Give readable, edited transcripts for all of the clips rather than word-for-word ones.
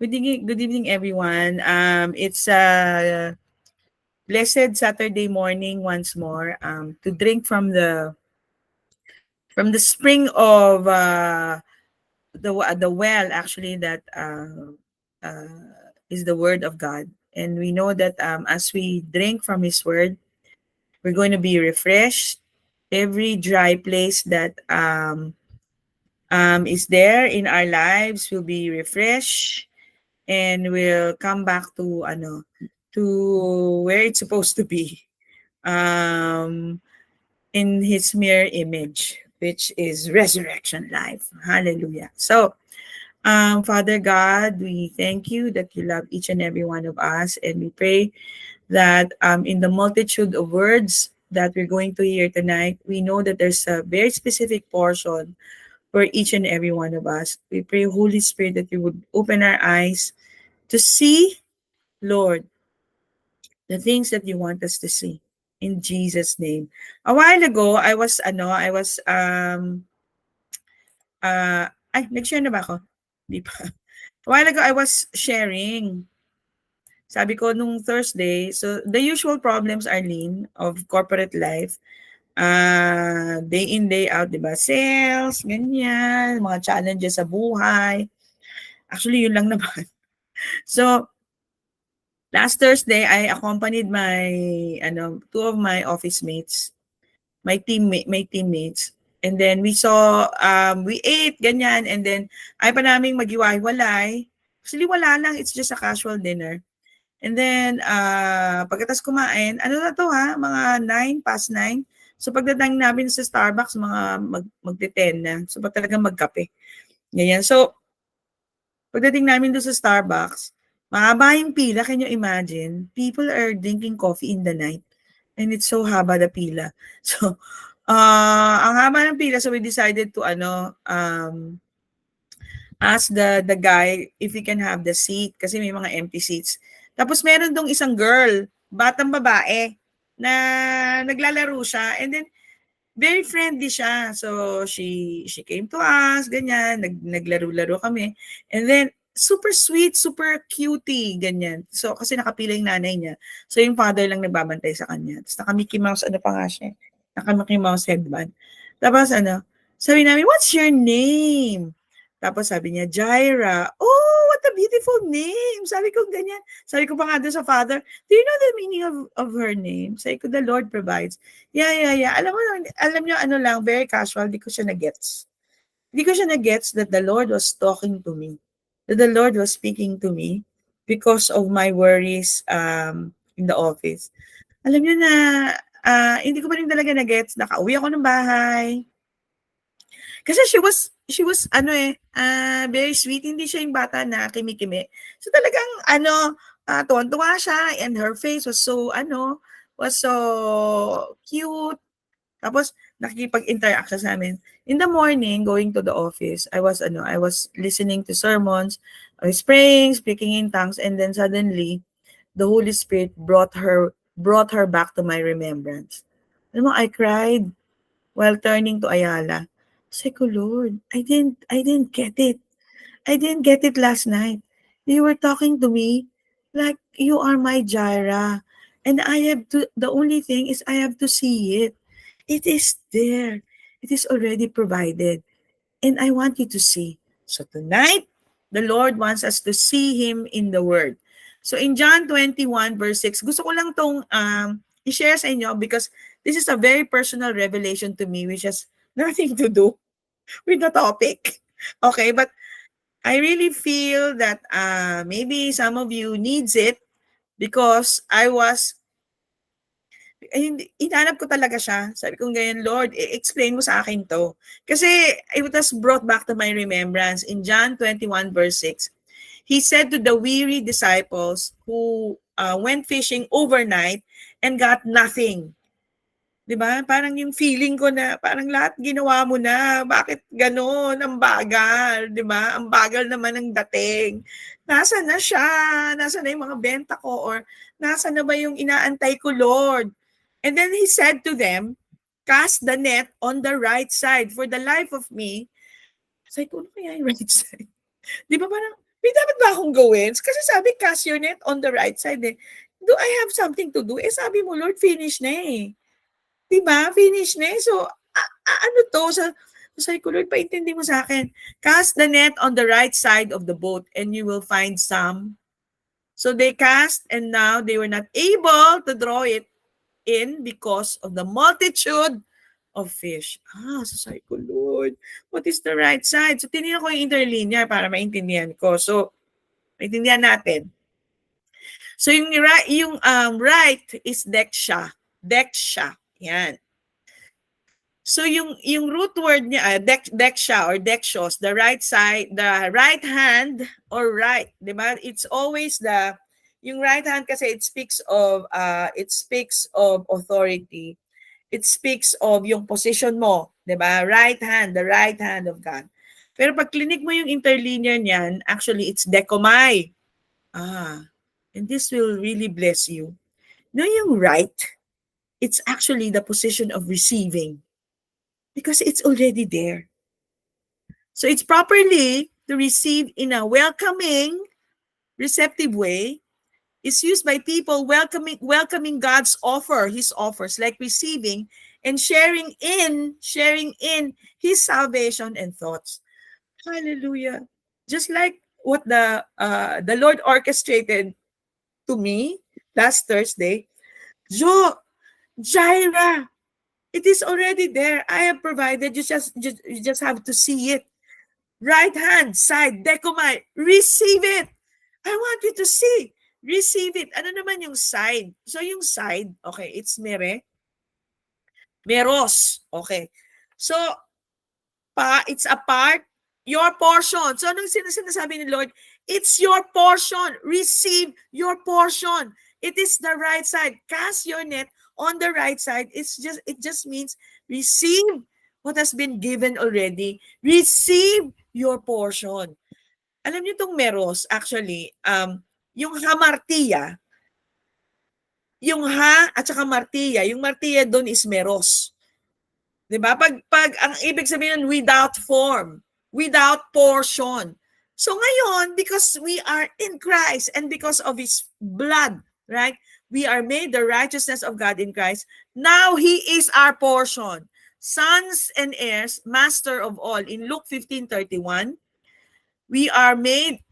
Good evening, everyone. It's a blessed Saturday morning once more. To drink from the spring of the well, actually, that is the Word of God, and we know that as we drink from His Word, we're going to be refreshed. Every dry place that is there in our lives will be refreshed, and we'll come back to where it's supposed to be, um in his mere image, which is resurrection life. Hallelujah. So Father God, we thank you that you love each and every one of us, and we pray that in the multitude of words that we're going to hear tonight, we know that there's a very specific portion for each and every one of us. We pray, Holy Spirit, that you would open our eyes to see, Lord, the things that you want us to see. In Jesus' name. A while ago, nag-share na ba ako? Di pa. A while ago, I was sharing. Sabi ko nung Thursday, so the usual problems, Arlene, of corporate life, day in, day out, di ba? Sales, ganyan, mga challenges sa buhay. Actually, yun lang naman. So, last Thursday, I accompanied two of my office mates, my teammates. And then we ate, ganyan. And then, ay pa naming maghiwa-hiwalay. Actually, wala lang. It's just a casual dinner. And then, pagkatapos kumain, ano na to ha? Mga 9, past 9. So, pagdating namin sa Starbucks, magte-10 na. So, talagang magkape. Ganyan. So, pagdating namin doon sa Starbucks, mahaba yung pila. Can you imagine? People are drinking coffee in the night. And it's so haba the pila. So, ang haba ng pila, so we decided to ask the guy if he can have the seat kasi may mga empty seats. Tapos meron dong isang girl, batang babae, na naglalaro siya. And then, very friendly siya. So, she came to us, ganyan, naglaro-laro kami. And then, super sweet, super cutie, ganyan. So, kasi nakapila yung nanay niya. So, yung father lang nagbabantay sa kanya. Tapos naka-Mickey Mouse, ano pa nga siya? Naka-Mickey Mouse headband. Tapos, sabi namin, what's your name? Tapos sabi niya, Jaira. Oh, what a beautiful name. Sabi ko ganyan. Sabi ko pa nga doon sa father, do you know the meaning of her name? Sabi ko, the Lord provides. Yeah. Alam niyo, lang, very casual, di ko siya na-gets. Di ko siya na-gets that the Lord was talking to me. That the Lord was speaking to me because of my worries in the office. Alam niyo na, hindi ko pa rin talaga na-gets. Nakauwi ako ng bahay. Kasi she was very sweet. Hindi siya yung bata na kimi-kimi. So talagang tuwan-tuwa siya, and her face was so cute. Tapos nakikipag-interact siya sa amin. In the morning, going to the office, I was listening to sermons. I was praying, speaking in tongues, and then suddenly the Holy Spirit brought her back to my remembrance. Alam mo, I cried while turning to Ayala. Sabi ko, Lord, I didn't get it. I didn't get it last night. You were talking to me like you are my Jaira. And the only thing is I have to see it. It is there. It is already provided. And I want you to see. So tonight, the Lord wants us to see Him in the Word. So in John 21 verse 6, gusto ko lang tong i-share sa inyo because this is a very personal revelation to me which has nothing to do with the topic. Okay, but I really feel that maybe some of you needs it because inanap ko talaga siya. Sabi ko ganyan, Lord, explain mo sa akin to. Kasi it was brought back to my remembrance in John 21 verse 6. He said to the weary disciples who went fishing overnight and got nothing. 'Di ba? Parang yung feeling ko na parang lahat ginawa mo na. Bakit gano'n? Ang bagal, 'di ba? Ang bagal naman ng dating. Nasaan na siya? Nasaan na yung mga benta ko? Or nasaan na ba yung inaantay ko, Lord? And then he said to them, cast the net on the right side. For the life of me, sabi ko, ano kaya yung right side? 'Di ba parang May dapat ba akong gawin? Kasi sabi, cast your net on the right side eh. Do I have something to do? Eh sabi mo, Lord, finish na eh. Diba? Finish na eh. So, ano to? Sabi ko, Lord, paintindi mo sa akin. Cast the net on the right side of the boat and you will find some. So they cast and now they were not able to draw it in because of the multitude of fish. So sabi ko, Lord, what is the right side? So tinignan ko yung interlinear para maintindihan ko. So, maintindihan natin. So yung right is deksha. Deksha. Yan. So yung root word niya, deksha or dekshos, the right side, the right hand or right, di ba? It's always yung right hand kasi it speaks of authority. It speaks of yung position mo, di ba? Right hand, the right hand of God. Pero pag klinik mo yung interlinear niyan, actually it's dekomai. And this will really bless you. No, yung right, it's actually the position of receiving. Because it's already there. So it's properly to receive in a welcoming, receptive way. It's used by people welcoming God's offer, his offers, like receiving and sharing in his salvation and thoughts. Hallelujah. Just like what the Lord orchestrated to me last Thursday. Jaira, it is already there. I have provided. You just have to see it. Right hand side, dekomai, receive it. I want you to see. Receive it. Ano naman yung side? So yung side, okay, it's mere. Meros. Okay. So, it's a part, your portion. So anong sinasabi ni Lord? It's your portion. Receive your portion. It is the right side. Cast your net on the right side. It just means receive what has been given already. Receive your portion. Alam niyo itong meros, actually, yung hamartiya, yung ha at saka martiya, yung martiya doon is meros. Diba? Pag ang ibig sabihin without form, without portion. So ngayon, because we are in Christ and because of his blood, right? We are made the righteousness of God in Christ. Now he is our portion. Sons and heirs, master of all. In Luke 15:31, we are made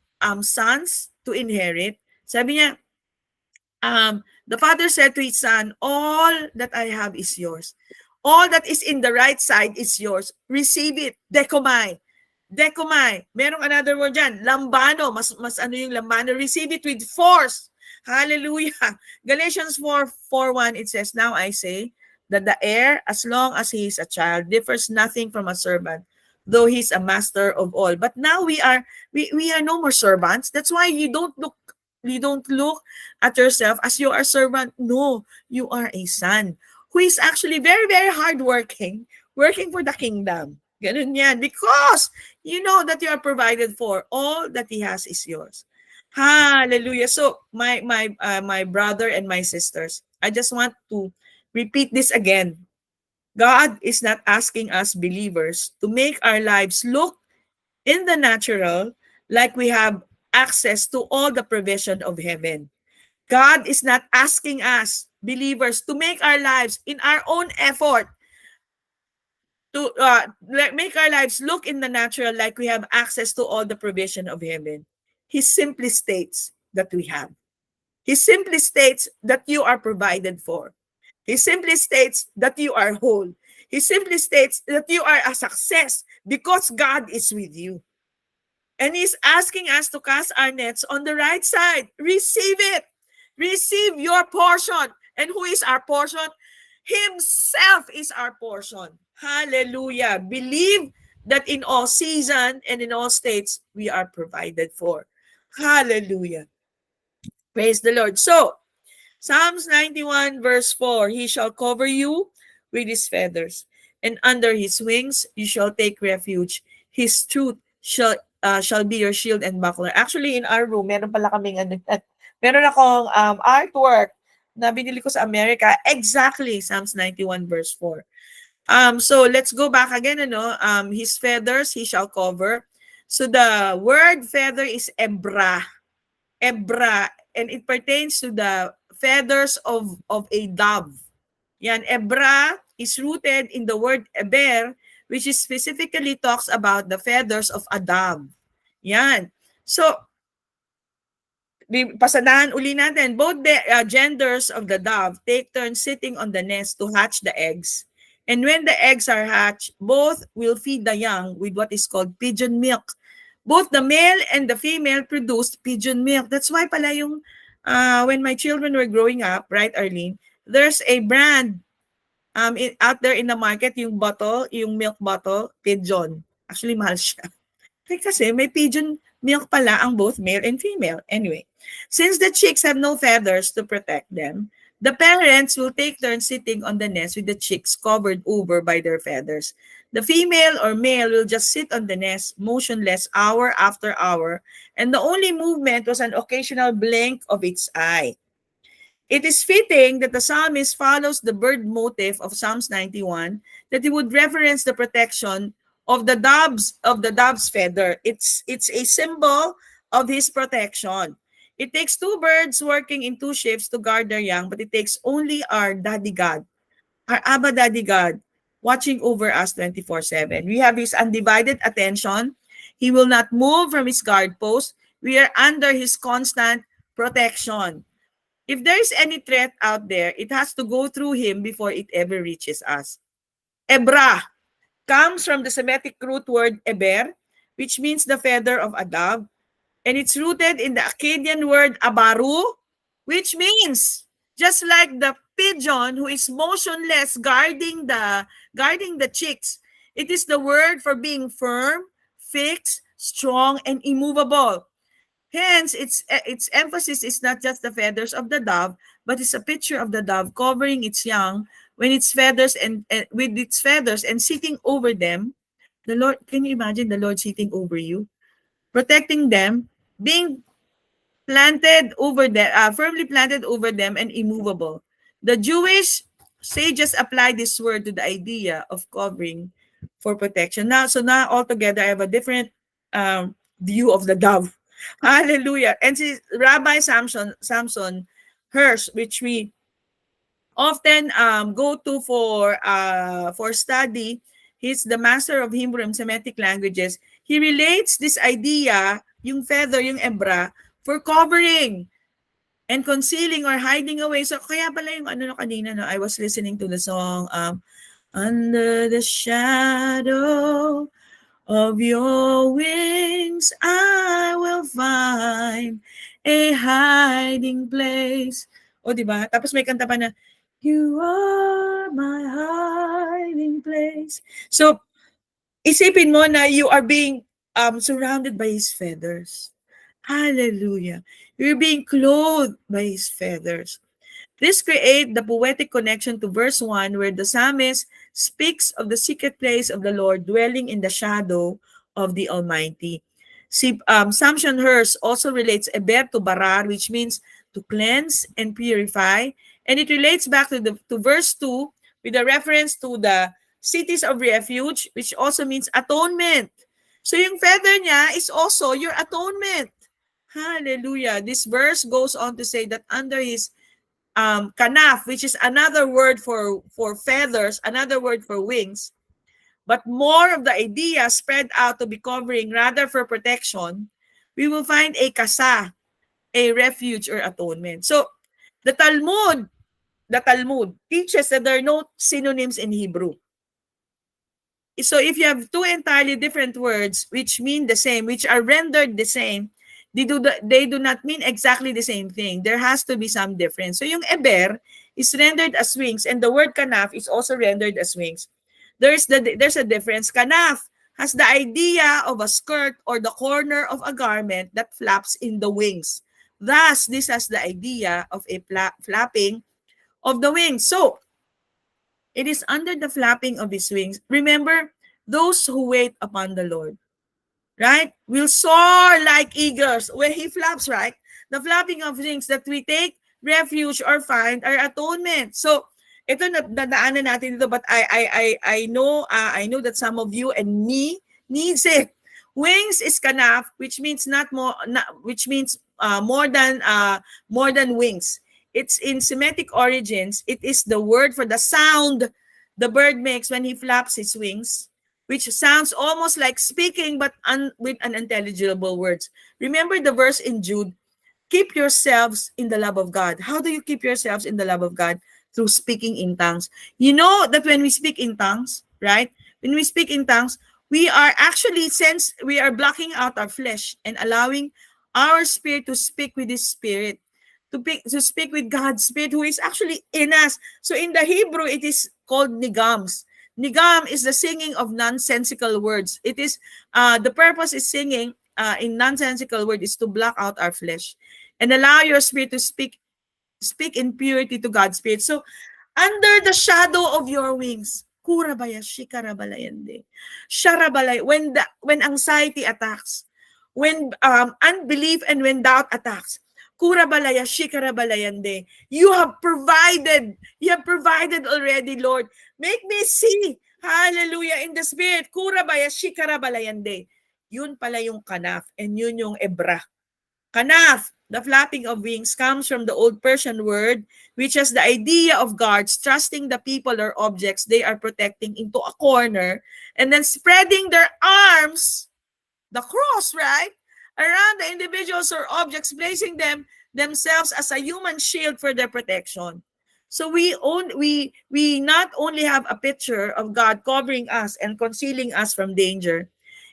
sons to inherit. Sabi niya, the father said to his son, all that I have is yours. All that is in the right side is yours. Receive it. Dekomai. Dekomai. Merong another word dyan. Lambano. Mas ano yung lambano? Receive it with force. Hallelujah. Galatians 4:1, it says, now I say that the heir, as long as he is a child, differs nothing from a servant, though he's a master of all. But now we are no more servants. That's why you don't look at yourself as you are a servant. No, you are a son who is actually very, very hardworking, working for the kingdom. Ganun yan. Because you know that you are provided for. All that he has is yours. Hallelujah. So my brother and my sisters, I just want to repeat this again. God is not asking us believers to make our lives look in the natural like we have access to all the provision of heaven. God is not asking us believers to make our lives in our own effort to make our lives look in the natural like we have access to all the provision of heaven. He simply states that we have. He simply states that you are provided for. He simply states that you are whole. He simply states that you are a success because God is with you. And he's asking us to cast our nets on the right side. Receive it. Receive your portion. And who is our portion? Himself is our portion. Hallelujah. Believe that in all season and in all states, we are provided for. Hallelujah. Praise the Lord. So, Psalms 91 verse 4, he shall cover you with his feathers, and under his wings you shall take refuge. His truth shall be your shield and buckler. Actually, in our room, meron pala kaming meron akong artwork na binili ko sa America. Exactly, Psalms 91 verse 4. So let's go back again. His feathers he shall cover. So the word feather is ebra. Ebra, and it pertains to the feathers of a dove. Yan, ebra is rooted in the word eber, which is specifically talks about the feathers of a dove. Yan. So, pasadahan uli natin, both the genders of the dove take turns sitting on the nest to hatch the eggs. And when the eggs are hatched, both will feed the young with what is called pigeon milk. Both the male and the female produced pigeon milk. That's why pala yung when my children were growing up, right, Arlene, there's a brand out there in the market, yung bottle, yung milk bottle, pigeon. Actually, mahal siya. Kasi may pigeon milk pala ang both male and female. Anyway, since the chicks have no feathers to protect them, the parents will take turns sitting on the nest with the chicks covered over by their feathers. The female or male will just sit on the nest, motionless hour after hour, and the only movement was an occasional blink of its eye. It is fitting that the psalmist follows the bird motif of Psalms 91, that he would reference the protection of the dove's feather. It's a symbol of his protection. It takes two birds working in two shifts to guard their young, but it takes only our Daddy God, our Abba Daddy God, watching over us 24/7. We have his undivided attention. He will not move from his guard post. We are under his constant protection. If there is any threat out there, it has to go through him before it ever reaches us. Ebra comes from the Semitic root word eber, which means the feather of a dove, and it's rooted in the Akkadian word abaru, which means just like the pigeon who is motionless guarding the chicks, it is the word for being firm, fixed, strong, and immovable. Hence, its emphasis is not just the feathers of the dove, but it's a picture of the dove covering its young when its feathers and with its feathers and sitting over them. The Lord, can you imagine the Lord sitting over you, protecting them, being planted over them, firmly planted over them, and immovable. The Jewish sages apply this word to the idea of covering for protection. Now altogether, I have a different view of the dove. Hallelujah. And Rabbi Samson Hirsch, which we often go to for study. He's the master of Hebrew and Semitic languages. He relates this idea, yung feather, yung ebra, for covering and concealing or hiding away. So kaya pala yung kanina, I was listening to the song, Under the shadow of your wings, I will find a hiding place. O, diba? Tapos may kanta pa na, You are my hiding place. So, isipin mo na you are being surrounded by His feathers. Hallelujah. You're being clothed by His feathers. This creates the poetic connection to verse 1 where the psalmist speaks of the secret place of the Lord dwelling in the shadow of the Almighty. See, Samson Hirsch also relates eber to barar, which means to cleanse and purify. And it relates back to verse 2 with a reference to the cities of refuge, which also means atonement. So yung feather niya is also your atonement. Hallelujah. This verse goes on to say that under his kanaf, which is another word for feathers, another word for wings, but more of the idea spread out to be covering rather for protection, we will find a kasa, a refuge or atonement. So the Talmud teaches that there are no synonyms in Hebrew. So if you have two entirely different words which mean the same, which are rendered the same, they do not mean exactly the same thing. There has to be some difference. So yung eber is rendered as wings, and the word kanaf is also rendered as wings. There's a difference. Kanaf has the idea of a skirt or the corner of a garment that flaps in the wings. Thus, this has the idea of a flapping of the wings. So, it is under the flapping of his wings. Remember, those who wait upon the Lord, right, will soar like eagles when he flaps, right? The flapping of wings that we take refuge or find our atonement. So, ito nadaanan natin dito, but I know that some of you and me needs it. Wings is kanaf, which means more than wings. It's in Semitic origins. It is the word for the sound the bird makes when he flaps his wings, which sounds almost like speaking but with unintelligible words. Remember the verse in Jude, keep yourselves in the love of God. How do you keep yourselves in the love of God? Through speaking in tongues. You know that when we speak in tongues, right? When we speak in tongues, we are actually, since we are blocking out our flesh and allowing our spirit to speak with His Spirit, to speak with God's Spirit who is actually in us. So in the Hebrew, it is called nigams. Nigam is the singing of nonsensical words. It is the purpose is singing in nonsensical word is to block out our flesh and allow your spirit to speak in purity to God's Spirit. So under the shadow of your wings, kurabaya shikarabalayande. Sharabalay, when anxiety attacks, when unbelief and when doubt attacks, kurabalaya shikarabalayande. You have provided already, Lord. Make me see, hallelujah, in the Spirit. Kurabaya shikarabalayande. Yun pala yung kanaf, and yun yung ebra. Kanaf, the flapping of wings, comes from the old Persian word, which has the idea of guards trusting the people or objects they are protecting into a corner and then spreading their arms, the cross, right, around the individuals or objects, placing themselves as a human shield for their protection. So we not only have a picture of God covering us and concealing us from danger.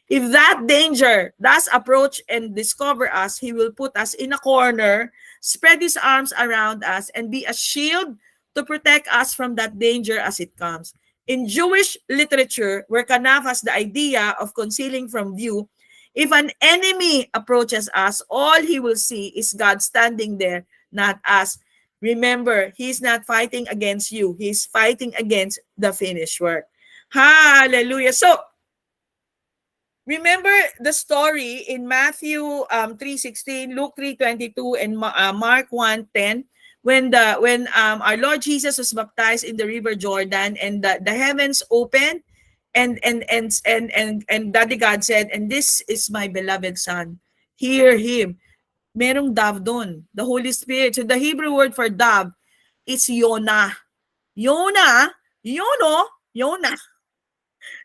If that danger does approach and discover us, He will put us in a corner, spread His arms around us, and be a shield to protect us from that danger as it comes. In Jewish literature, where kanaf has the idea of concealing from view, if an enemy approaches us, all he will see is God standing there, not us. Remember, He's not fighting against you. He's fighting against the finished work. Hallelujah. So, remember the story in Matthew 3:16, Luke 3:22, and Mark 1:10, when our Lord Jesus was baptized in the River Jordan, and the heavens opened, and Daddy God said, "And this is my beloved Son. Hear Him." Merong dove doon, the Holy Spirit. So the Hebrew word for dove is Yonah. Yonah.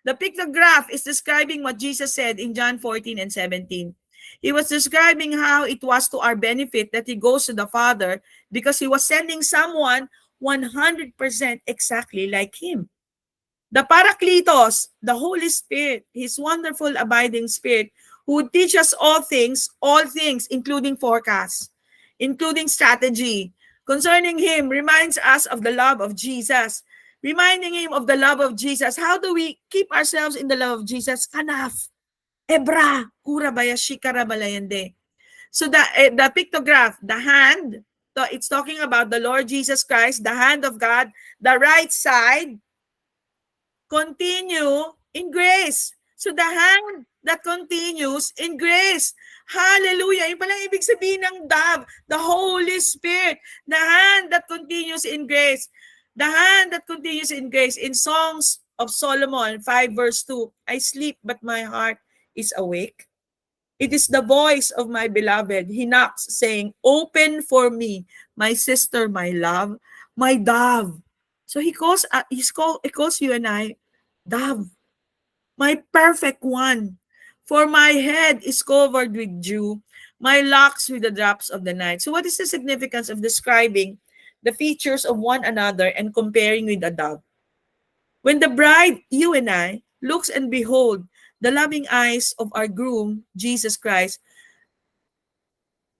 The pictograph is describing what Jesus said in John 14 and 17. He was describing how it was to our benefit that He goes to the Father because He was sending someone 100% exactly like Him. The Parakletos, the Holy Spirit, His wonderful abiding Spirit, who would teach us all things, including forecasts, including strategy. Concerning Him, reminds us of the love of Jesus. Reminding Him of the love of Jesus. How do we keep ourselves in the love of Jesus? Kanaf, ebra, kurabaya shikarabalayande. So the pictograph, the hand, so it's talking about the Lord Jesus Christ, the hand of God, the right side, continue in grace. So the hand that continues in grace. Hallelujah. Yung palang ibig sabihin ng dove, the Holy Spirit, the hand that continues in grace. The hand that continues in grace. In Songs of Solomon 5 verse 2, I sleep but my heart is awake. It is the voice of my beloved. He knocks saying, open for me, my sister, my love, my dove. So he calls you and I, dove, my perfect one. For my head is covered with dew, my locks with the drops of the night. So what is the significance of describing the features of one another and comparing with a dove? When the bride, you and I, looks and behold the loving eyes of our groom, Jesus Christ,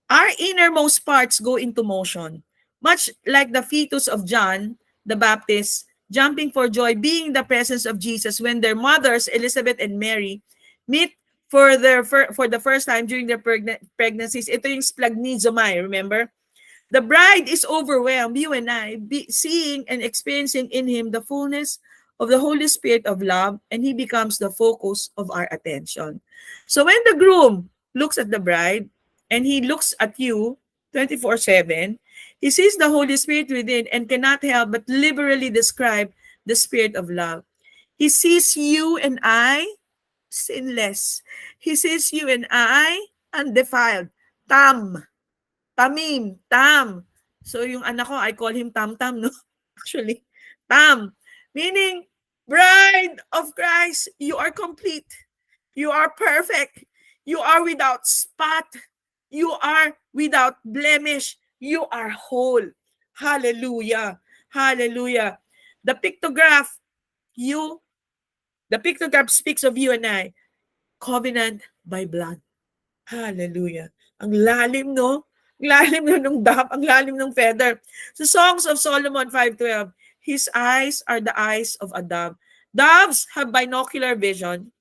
our innermost parts go into motion, much like the fetus of John the Baptist jumping for joy, being the presence of Jesus when their mothers, Elizabeth and Mary, meet for the first time during their pregnancies. Ito yung splagnizomai, remember? The bride is overwhelmed, you and I, seeing and experiencing in Him the fullness of the Holy Spirit of love, and He becomes the focus of our attention. So when the groom looks at the bride, and he looks at you 24/7, he sees the Holy Spirit within and cannot help but liberally describe the Spirit of love. He sees you and I sinless. He sees you and I undefiled. Tamim, Tam. So yung anak ko, I call him Tam Tam, no? Actually, Tam. Meaning, bride of Christ, you are complete. You are perfect. You are without spot. You are without blemish. You are whole. Hallelujah. Hallelujah. The pictograph, the pictograph speaks of you and I. Covenant by blood. Hallelujah. Ang lalim, no? Ang lalim nung dam, ang lalim ng feather. So Songs of Solomon 5:12, his eyes are the eyes of a dove. Doves have binocular vision.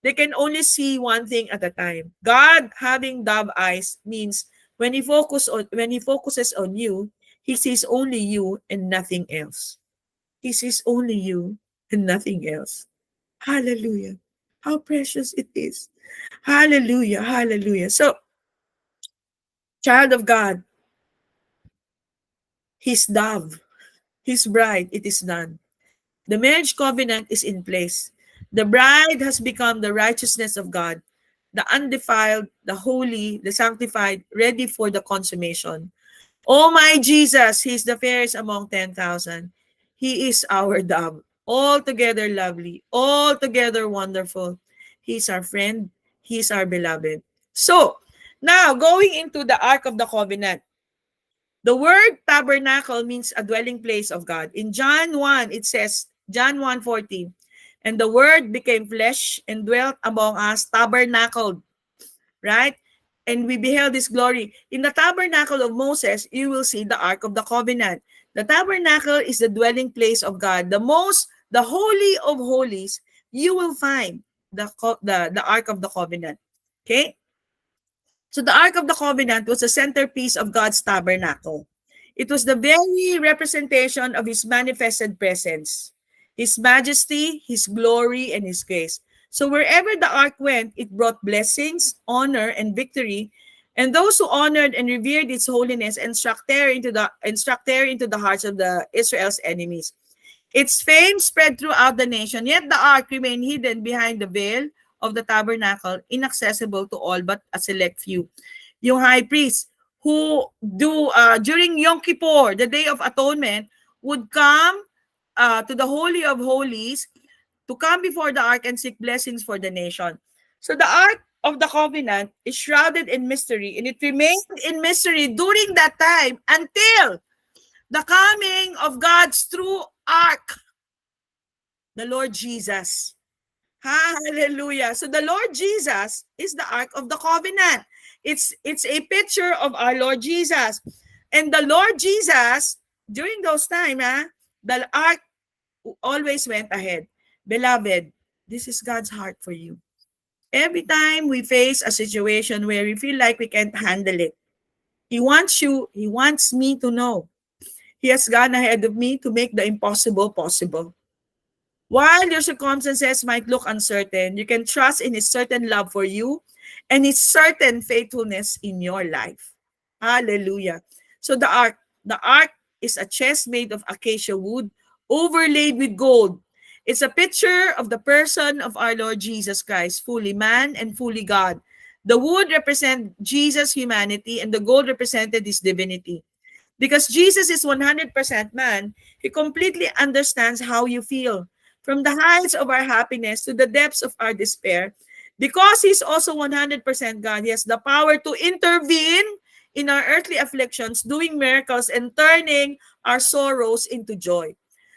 They can only see one thing at a time. God having dove eyes means when he focuses on you, he sees only you and nothing else. He sees only you and nothing else. Hallelujah. How precious it is. Hallelujah. Hallelujah. So, child of God, his dove, his bride, it is done. The marriage covenant is in place. The bride has become the righteousness of God, the undefiled, the holy, the sanctified, ready for the consummation. Oh my Jesus, he is the fairest among 10,000. He is our dove, altogether lovely, altogether wonderful. He is our friend. He is our beloved. So, now going into the Ark of the Covenant. The word tabernacle means a dwelling place of God. In John 1, it says, John 1:14, and the word became flesh and dwelt among us, tabernacled, right? And we beheld his glory. In the tabernacle of Moses, you will see the Ark of the Covenant. The tabernacle is the dwelling place of God. The holy of holies, you will find the Ark of the Covenant. Okay? So the Ark of the Covenant was the centerpiece of God's tabernacle. It was the very representation of his manifested presence, his majesty, his glory, and his grace. So wherever the ark went, it brought blessings, honor, and victory. And those who honored and revered its holiness and struck terror into the hearts of the Israel's enemies. Its fame spread throughout the nation, yet the ark remained hidden behind the veil of the tabernacle, inaccessible to all but a select few. Yung high priest who during Yom Kippur, the Day of Atonement, would come to the Holy of Holies to come before the ark and seek blessings for the nation. So the Ark of the Covenant is shrouded in mystery, and it remained in mystery during that time until the coming of God's true ark, the Lord Jesus. Hallelujah. So the Lord Jesus is the Ark of the Covenant. It's a picture of our Lord Jesus. And the Lord Jesus, during those times, the ark always went ahead. Beloved, this is God's heart for you. Every time we face a situation where we feel like we can't handle it, He wants me to know He has gone ahead of me to make the impossible possible. While your circumstances might look uncertain, you can trust in His certain love for you and His certain faithfulness in your life. Hallelujah. So the ark is a chest made of acacia wood overlaid with gold. It's a picture of the person of our Lord Jesus Christ, fully man and fully God. The wood represents Jesus' humanity and the gold represented his divinity. Because Jesus is 100% man, he completely understands how you feel. From the heights of our happiness to the depths of our despair. Because he's also 100% God, he has the power to intervene in our earthly afflictions, doing miracles and turning our sorrows into joy.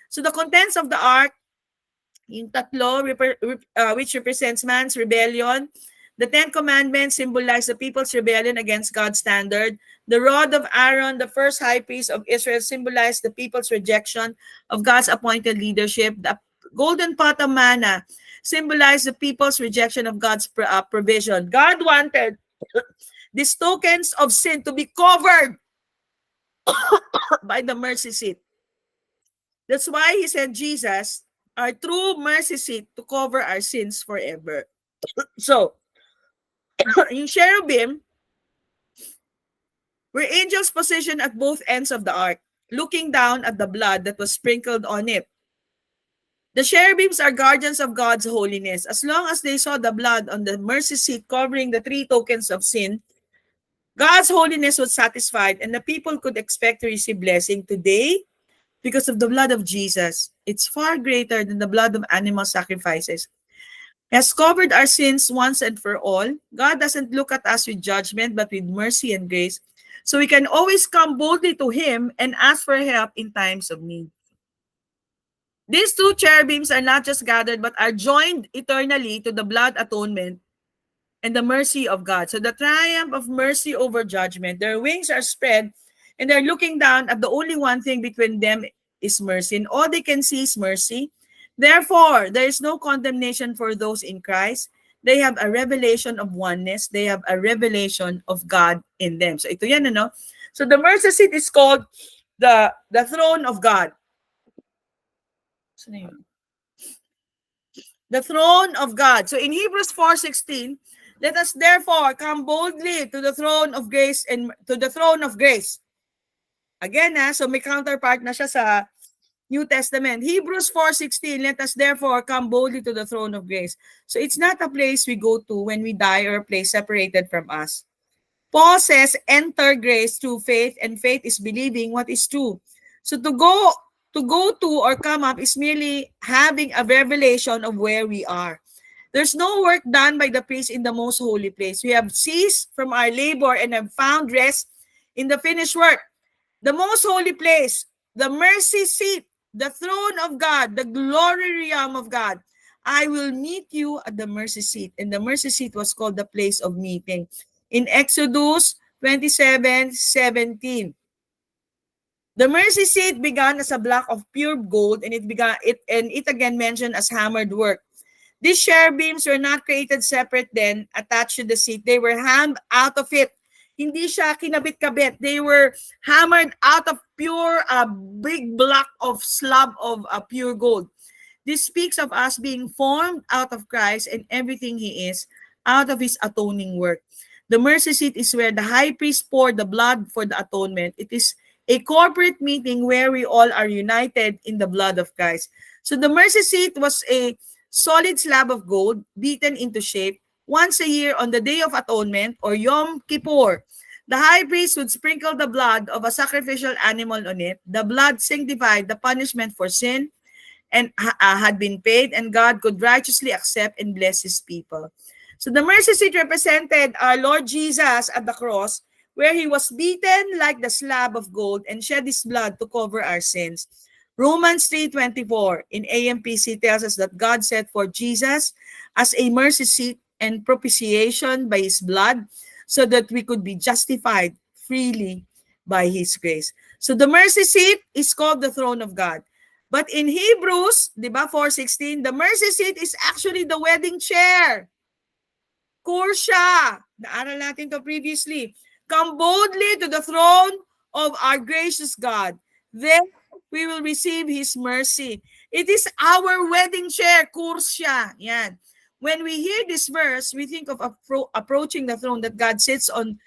So the contents of the ark, yung tatlo, which represents man's rebellion. The 10 Commandments symbolize the people's rebellion against God's standard. The rod of Aaron, the first high priest of Israel, symbolized the people's rejection of God's appointed leadership. The golden pot of manna symbolized the people's rejection of God's provision. God wanted these tokens of sin to be covered by the mercy seat. That's why he sent Jesus, our true mercy seat, to cover our sins forever. So, yung cherubim were angels positioned at both ends of the ark, looking down at the blood that was sprinkled on it. The cherubims are guardians of God's holiness. As long as they saw the blood on the mercy seat covering the three tokens of sin, God's holiness was satisfied and the people could expect to receive blessing. Today, because of the blood of Jesus, it's far greater than the blood of animal sacrifices. Has covered our sins once and for all. God doesn't look at us with judgment, but with mercy and grace. So we can always come boldly to Him and ask for help in times of need. These two cherubims are not just gathered, but are joined eternally to the blood atonement and the mercy of God. So the triumph of mercy over judgment. Their wings are spread, and they're looking down at the only one thing between them is mercy. And all they can see is mercy. Therefore, there is no condemnation for those in Christ. They have a revelation of oneness. They have a revelation of God in them. So ito yan, ano? So the mercy seat is called the throne of God. The throne of God. So in Hebrews 4:16, let us therefore come boldly to the throne of grace and to the throne of grace. Again, so may counterpart na siya sa New Testament. Hebrews 4:16, let us therefore come boldly to the throne of grace. So it's not a place we go to when we die or a place separated from us. Paul says, enter grace through faith, and faith is believing what is true. So to go to or come up is merely having a revelation of where we are. There's no work done by the priest in the most holy place. We have ceased from our labor and have found rest in the finished work. The most holy place, the mercy seat, the throne of God, the glory realm of God. I will meet you at the mercy seat. And the mercy seat was called the place of meeting. In Exodus 27:17. The mercy seat began as a block of pure gold, and it again mentioned as hammered work. These cherubims were not created separate then, attached to the seat. They were hammered out of it. Hindi siya kinabit-kabit. They were hammered out of pure, big block of slab of pure gold. This speaks of us being formed out of Christ and everything He is, out of His atoning work. The mercy seat is where the high priest poured the blood for the atonement. It is a corporate meeting where we all are united in the blood of Christ. So the mercy seat was a solid slab of gold beaten into shape. Once a year on the Day of Atonement or Yom Kippur, the high priest would sprinkle the blood of a sacrificial animal on it. The blood signified the punishment for sin and had been paid, and God could righteously accept and bless His people. So the mercy seat represented our Lord Jesus at the cross, where He was beaten like the slab of gold and shed His blood to cover our sins. Romans 3:24 in AMPC tells us that God set for Jesus as a mercy seat and propitiation by His blood so that we could be justified freely by His grace. So the mercy seat is called the throne of God. But in Hebrews, 4:16, the mercy seat is actually the wedding chair. Kursha. Naaral natin to previously. Come boldly to the throne of our gracious God. Then we will receive His mercy. It is our wedding chair, kursha. Yan. When we hear this verse, we think of approaching the throne that God sits on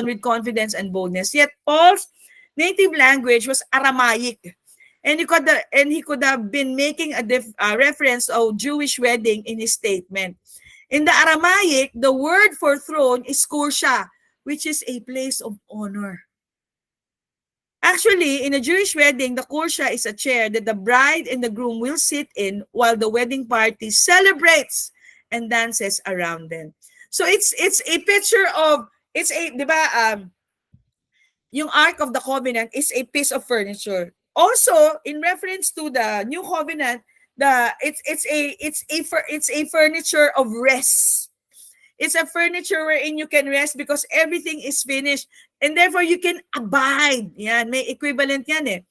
with confidence and boldness. Yet Paul's native language was Aramaic. And he could have been making a reference of Jewish wedding in his statement. In the Aramaic, the word for throne is kursha, which is a place of honor. Actually, in a Jewish wedding, the kursha is a chair that the bride and the groom will sit in while the wedding party celebrates and dances around them. So it's a picture of, yung Ark of the Covenant is a piece of furniture. Also, in reference to the New Covenant, it's a furniture of rest. It's a furniture wherein you can rest because everything is finished and therefore you can abide. Yan, may equivalent yan eh.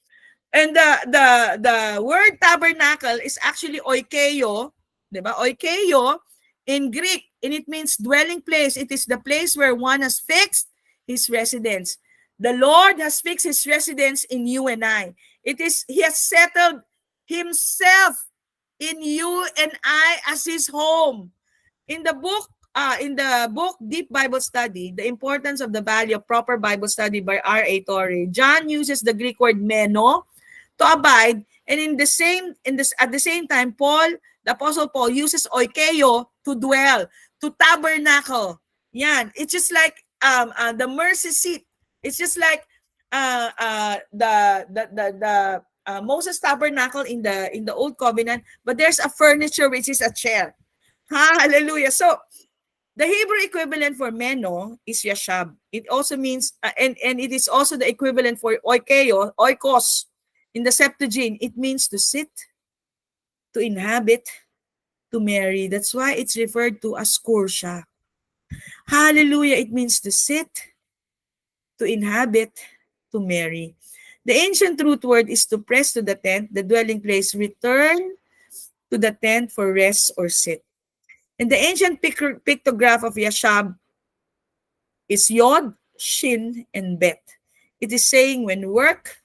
And the word tabernacle is actually oikeio, diba? Oikeio in Greek, and it means dwelling place. It is the place where one has fixed his residence. The Lord has fixed His residence in you and I. He has settled Himself in you and I as His home. In the book Deep Bible Study, The Importance of the Value of Proper Bible Study by R.A. Torrey, John uses the Greek word meno to abide And at the same time, the Apostle Paul uses oikeo to dwell, to tabernacle. It's just like the mercy seat. It's just like the Moses tabernacle in the old covenant, but there's a furniture which is a chair. Hallelujah. So the Hebrew equivalent for meno is yashab. It also means, and it is also the equivalent for oikeo, oikos, in the Septuagint. It means to sit, to inhabit, to marry. That's why it's referred to as kursha. Hallelujah. It means to sit, to inhabit, to marry. The ancient root word is to press to the tent, the dwelling place, return to the tent for rest or sit. And the ancient pictograph of Yashab is Yod, Shin, and Bet. It is saying when work,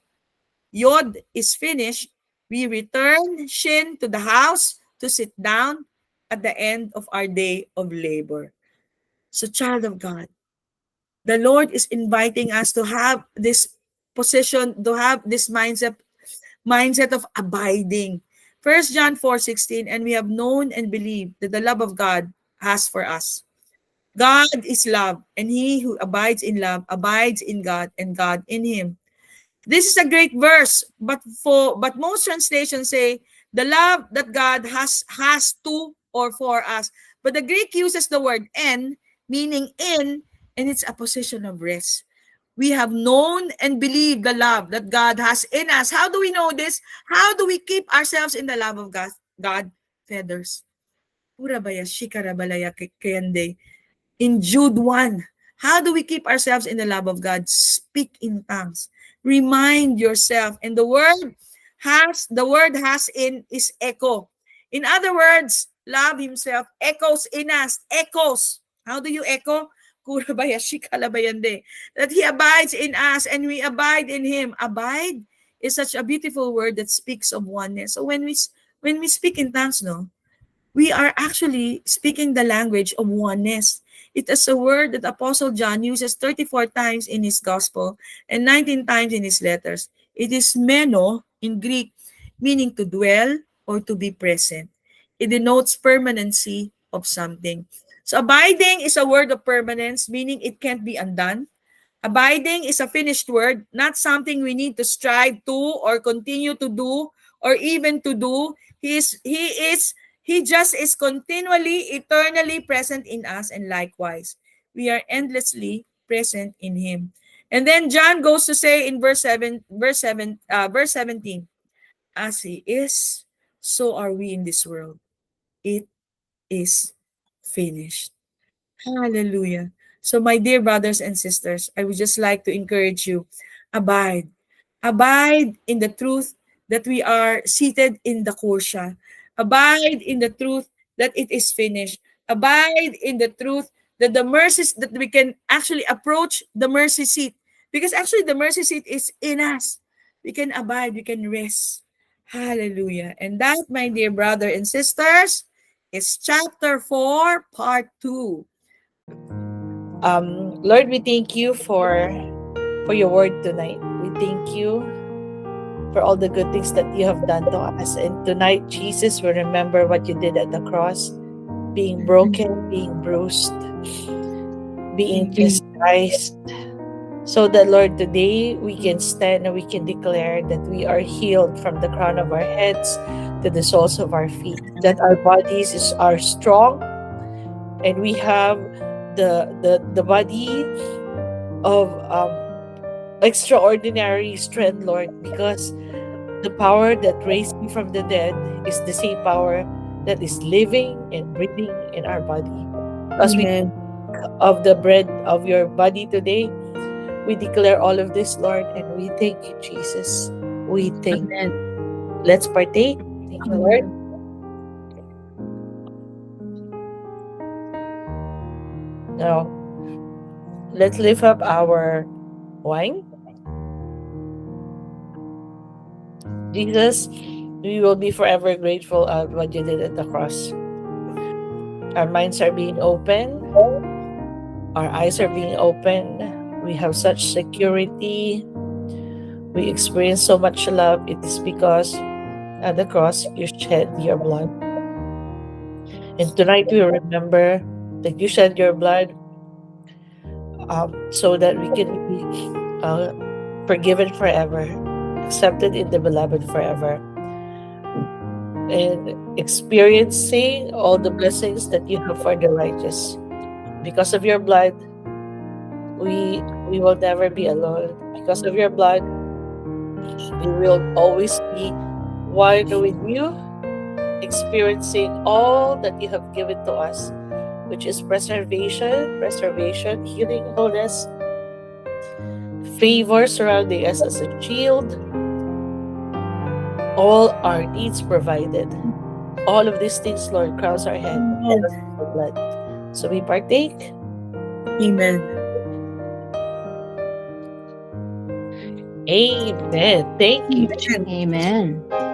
Yod, is finished, we return Shin to the house to sit down at the end of our day of labor. So, child of God, the Lord is inviting us to have this position, to have this mindset of abiding. 1 John 4:16, and we have known and believed that the love of God has for us. God is love, and he who abides in love abides in God, and God in him. This is a great verse, but most translations say the love that God has to or for us. But the Greek uses the word en, meaning in, and it's a position of rest. We have known and believed the love that God has in us. How do we know this? How do we keep ourselves in the love of God? God, feathers. In Jude 1, how do we keep ourselves in the love of God? Speak in tongues. Remind yourself. And the word has in is echo. In other words, love himself echoes in us. Echoes. How do you echo? That he abides in us and we abide in him. Abide is such a beautiful word that speaks of oneness. So when we speak in tongues, we are actually speaking the language of oneness. It is a word that Apostle John uses 34 times in his gospel and 19 times in his letters. It is meno in Greek, meaning to dwell or to be present. It denotes permanency of something. So abiding is a word of permanence, meaning it can't be undone. Abiding is a finished word, not something we need to strive to or continue to do or even to do. He just is continually, eternally present in us, and likewise, we are endlessly present in him. And then John goes to say in verse 17, as he is, so are we in this world. It is finished. Hallelujah. So my dear brothers and sisters, I would just like to encourage you, abide. Abide in the truth that we are seated in the kursha. Abide in the truth that it is finished. Abide in the truth that the mercies that we can actually approach the mercy seat. Because actually the mercy seat is in us. We can abide, we can rest. Hallelujah. And that, my dear brother and sisters, is chapter 4, part 2. Lord, we thank you for your word tonight. We thank you for all the good things that you have done to us. And tonight, Jesus, we remember what you did at the cross, being broken, being bruised, being chastised. So that, Lord, today we can stand and we can declare that we are healed from the crown of our heads to the soles of our feet, that our bodies are strong, and we have the body of extraordinary strength, Lord, because the power that raised you from the dead is the same power that is living and breathing in our body. As we think of the bread of your body today, we declare all of this, Lord, and we thank you, Jesus. We thank you. Let's partake. Thank you, Lord. Now, let's lift up our wine. Jesus, we will be forever grateful of what you did at the cross. Our minds are being opened. Our eyes are being opened. We have such security. We experience so much love. It is because At the cross, you shed your blood. And tonight we remember that you shed your blood so that we can be uh, forgiven forever, accepted in the beloved forever, and experiencing all the blessings that you have for the righteous. Because of your blood, we will never be alone. Because of your blood, we will always be one with you, experiencing all that you have given to us, which is preservation, healing, wholeness, favor surrounding us as a shield, all our needs provided. All of these things, Lord, crowns our head Amen. because of your blood. So we partake. Amen. Amen. Thank you, Jesus. Amen. Amen.